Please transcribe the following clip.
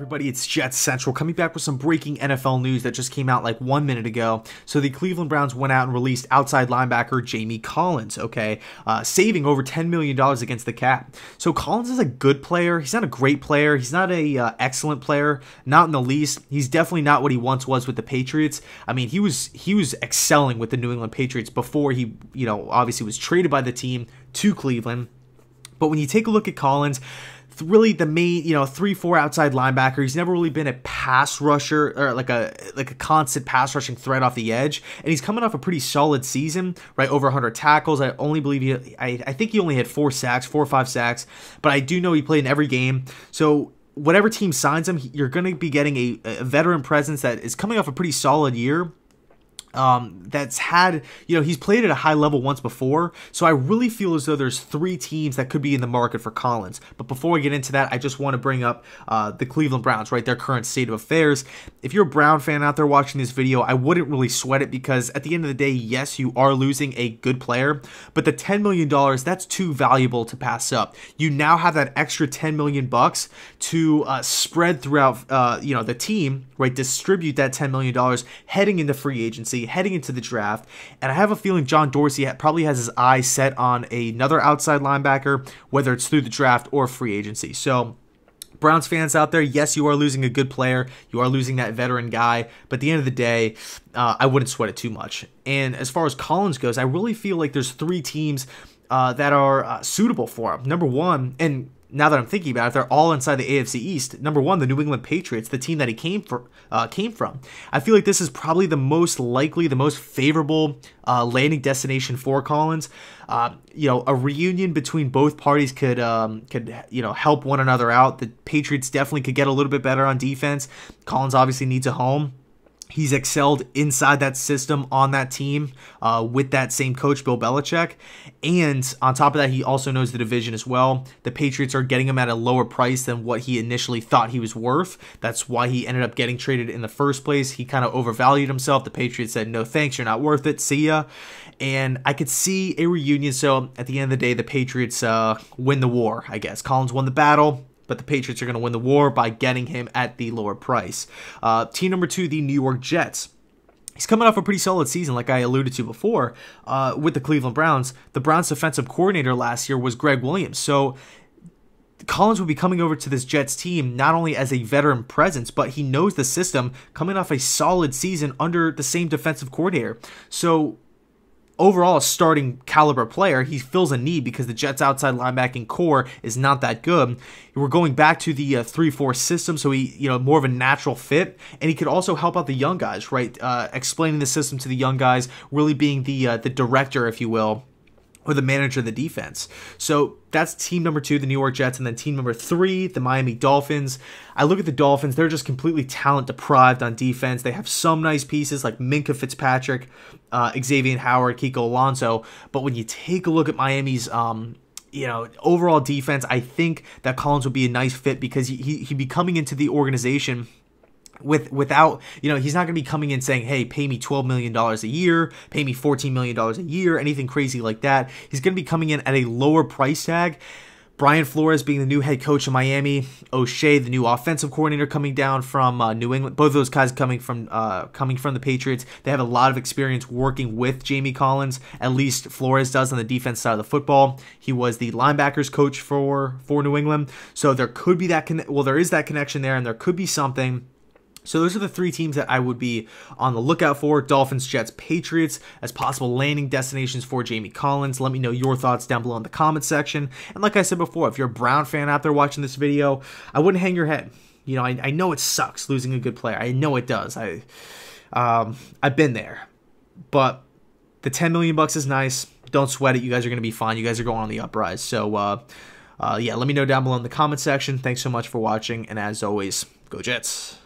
Everybody, it's JetsCentral coming back with some breaking NFL news that just came out like 1 minute ago. So the Cleveland Browns went out and released outside linebacker Jamie Collins, saving over $10 million against the cap. So Collins is a good player. He's not a great player. He's not a excellent player, not in the least. He's definitely not what he once was with the Patriots. I mean, he was excelling with the New England Patriots before he, obviously was traded by the team to Cleveland. But when you take a look at Collins, really the main, 3-4 outside linebacker. He's never really been a pass rusher or like a constant pass rushing threat off the edge. And he's coming off a pretty solid season, right? Over 100 tackles. I think he only had 4 or 5 sacks, but I do know he played in every game. So whatever team signs him, you're going to be getting a veteran presence that is coming off a pretty solid year. That's had, he's played at a high level once before. So I really feel as though there's 3 teams that could be in the market for Collins. But before I get into that, I just want to bring up the Cleveland Browns, right? Their current state of affairs. If you're a Brown fan out there watching this video, I wouldn't really sweat it because at the end of the day, yes, you are losing a good player, but the $10 million, that's too valuable to pass up. You now have that extra $10 million to spread throughout, the team, right? Distribute that $10 million heading into free agency, heading into the draft. And I have a feeling John Dorsey probably has his eyes set on another outside linebacker, whether it's through the draft or free agency. So Browns fans out there, yes, you are losing a good player. You are losing that veteran guy. But at the end of the day, I wouldn't sweat it too much. And as far as Collins goes, I really feel like there's 3 teams that are suitable for him. Number one, and now that I'm thinking about it, they're all inside the AFC East. Number one, the New England Patriots, the team that he came from. I feel like this is probably the most likely, the most favorable landing destination for Collins. A reunion between both parties could help one another out. The Patriots definitely could get a little bit better on defense. Collins obviously needs a home. He's excelled inside that system on that team with that same coach, Bill Belichick. And on top of that, he also knows the division as well. The Patriots are getting him at a lower price than what he initially thought he was worth. That's why he ended up getting traded in the first place. He kind of overvalued himself. The Patriots said, no thanks, you're not worth it, see ya. And I could see a reunion. So at the end of the day, the Patriots win the war, I guess. Collins won the battle, but the Patriots are going to win the war by getting him at the lower price. Team number 2, the New York Jets. He's coming off a pretty solid season, like I alluded to before, with the Cleveland Browns. The Browns' defensive coordinator last year was Greg Williams. So Collins will be coming over to this Jets team not only as a veteran presence, but he knows the system coming off a solid season under the same defensive coordinator. So overall, a starting caliber player, he fills a need because the Jets' outside linebacking core is not that good. We're going back to the 3-4 system, so he, more of a natural fit, and he could also help out the young guys, right? Explaining the system to the young guys, really being the director, if you will, or the manager of the defense. So that's team number 2, the New York Jets, and then team number 3, the Miami Dolphins. I look at the Dolphins, they're just completely talent deprived on defense. They have some nice pieces like Minkah Fitzpatrick, Xavier Howard, Kiko Alonso, but when you take a look at Miami's overall defense, I think that Collins would be a nice fit because he'd be coming into the organization without, he's not going to be coming in saying, hey, pay me $12 million a year, pay me $14 million a year, anything crazy like that. He's going to be coming in at a lower price tag. Brian Flores being the new head coach of Miami, O'Shea, the new offensive coordinator coming down from New England. Both of those guys coming from the Patriots. They have a lot of experience working with Jamie Collins. At least Flores does on the defense side of the football. He was the linebackers coach for New England. So there could be that there is that connection there, and there could be something. So those are the 3 teams that I would be on the lookout for: Dolphins, Jets, Patriots, as possible landing destinations for Jamie Collins. Let me know your thoughts down below in the comment section. And like I said before, if you're a Brown fan out there watching this video, I wouldn't hang your head. I know it sucks losing a good player. I know it does. I've been there. But the $10 million is nice. Don't sweat it. You guys are going to be fine. You guys are going on the uprise. So, yeah, let me know down below in the comment section. Thanks so much for watching. And as always, go Jets.